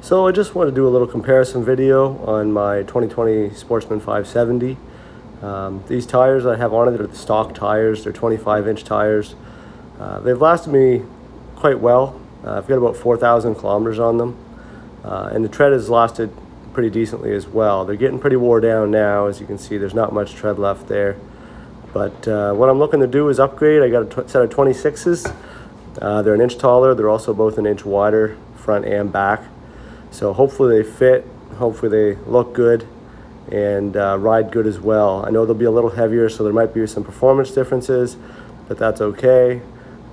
So I just want to do a little comparison video on my 2020 Sportsman 570. These tires I have on it are the stock tires. They're 25-inch tires. They've lasted me quite well. I've got about 4,000 kilometers on them. And the tread has lasted pretty decently as well. They're getting pretty wore down now. As you can see, there's not much tread left there. But what I'm looking to do is upgrade. I got a set of 26s. They're an inch taller. They're also both an inch wider, front and back. So hopefully they fit, hopefully they look good, and ride good as well. I know they'll be a little heavier, so there might be some performance differences, but that's okay.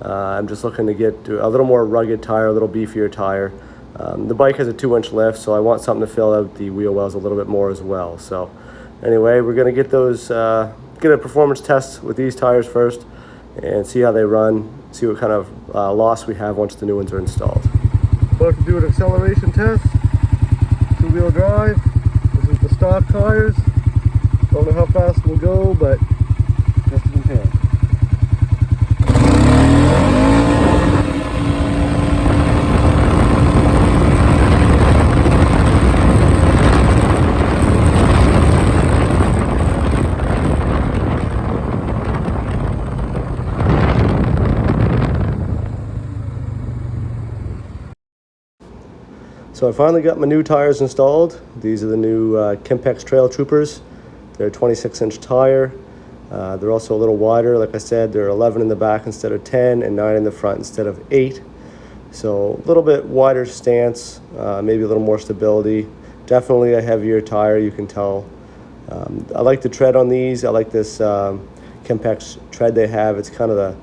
I'm just looking to get to a little more rugged tire, a little beefier tire. The bike has a 2-inch lift, so I want something to fill out the wheel wells a little bit more as well. So anyway, we're gonna get those, get a performance test with these tires first and see how they run, see what kind of loss we have once the new ones are installed. About to do an acceleration test, 2-wheel drive. This is the stock tires. Don't know how fast we'll go, but best we can. So I finally got my new tires installed. These are the new Kimpex Trail Troopers. They're a 26-inch tire. They're also a little wider. Like I said, they're 11 in the back instead of 10 and 9 in the front instead of 8. So a little bit wider stance, maybe a little more stability. Definitely a heavier tire, you can tell. I like the tread on these. I like this Kimpex tread they have. It's kind of the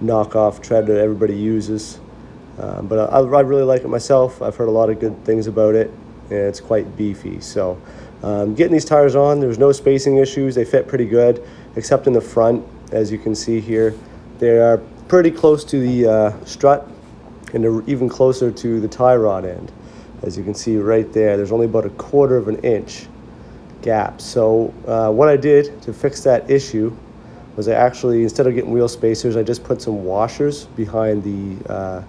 knockoff tread that everybody uses. But I really like it myself. I've heard a lot of good things about it, and it's quite beefy. So getting these tires on, there's no spacing issues. They fit pretty good, except in the front. As you can see here, they are pretty close to the strut, and they're even closer to the tie rod end. As you can see right there, there's only about 1/4 of an inch gap. So what I did to fix that issue was I actually, instead of getting wheel spacers, I just put some washers behind the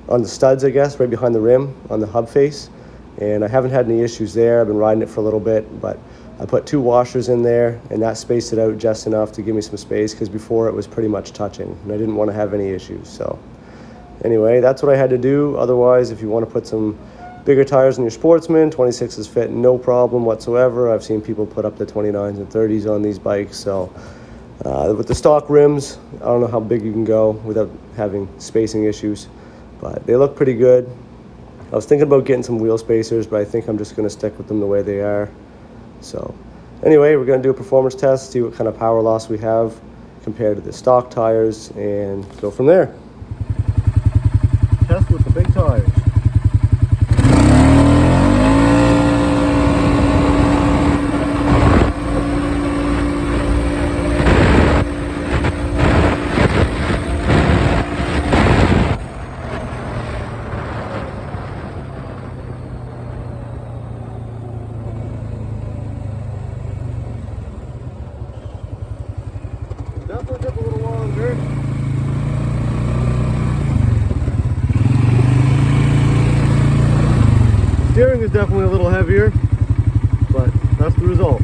on the studs, I guess, right behind the rim on the hub face, and I haven't had any issues there. I've been riding it for a little bit, but I put 2 washers in there, and that spaced it out just enough to give me some space, because before it was pretty much touching and I didn't want to have any issues. So anyway, that's what I had to do. Otherwise, if you want to put some bigger tires in your Sportsman, 26s fit no problem whatsoever. I've seen people put up to 29s and 30s on these bikes. So with the stock rims, I don't know how big you can go without having spacing issues, but they look pretty good. I was thinking about getting some wheel spacers, but I think I'm just going to stick with them the way they are. So anyway, we're going to do a performance test, see what kind of power loss we have compared to the stock tires, and go from there. Test with the big tires. Definitely took a little longer. Steering is definitely a little heavier, but that's the result.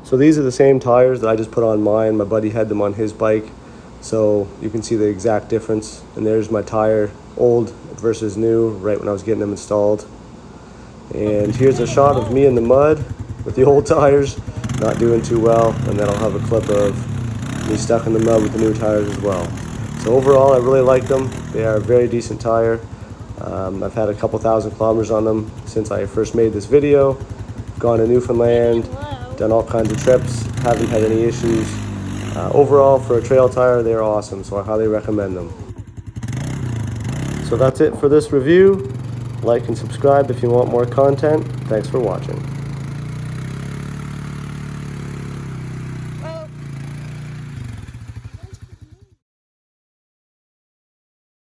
So these are the same tires that I just put on mine. My buddy had them on his bike, so you can see the exact difference. And there's my tire, old versus new, right when I was getting them installed. And here's a shot of me in the mud with the old tires, not doing too well, and then I'll have a clip of me stuck in the mud with the new tires as well. So overall, I really like them. They are a very decent tire. I've had a couple thousand kilometers on them since I first made this video. Gone to Newfoundland, done all kinds of trips, haven't had any issues. Overall, for a trail tire, they're awesome, so I highly recommend them. So that's it for this review. Like and subscribe if you want more content. Thanks for watching.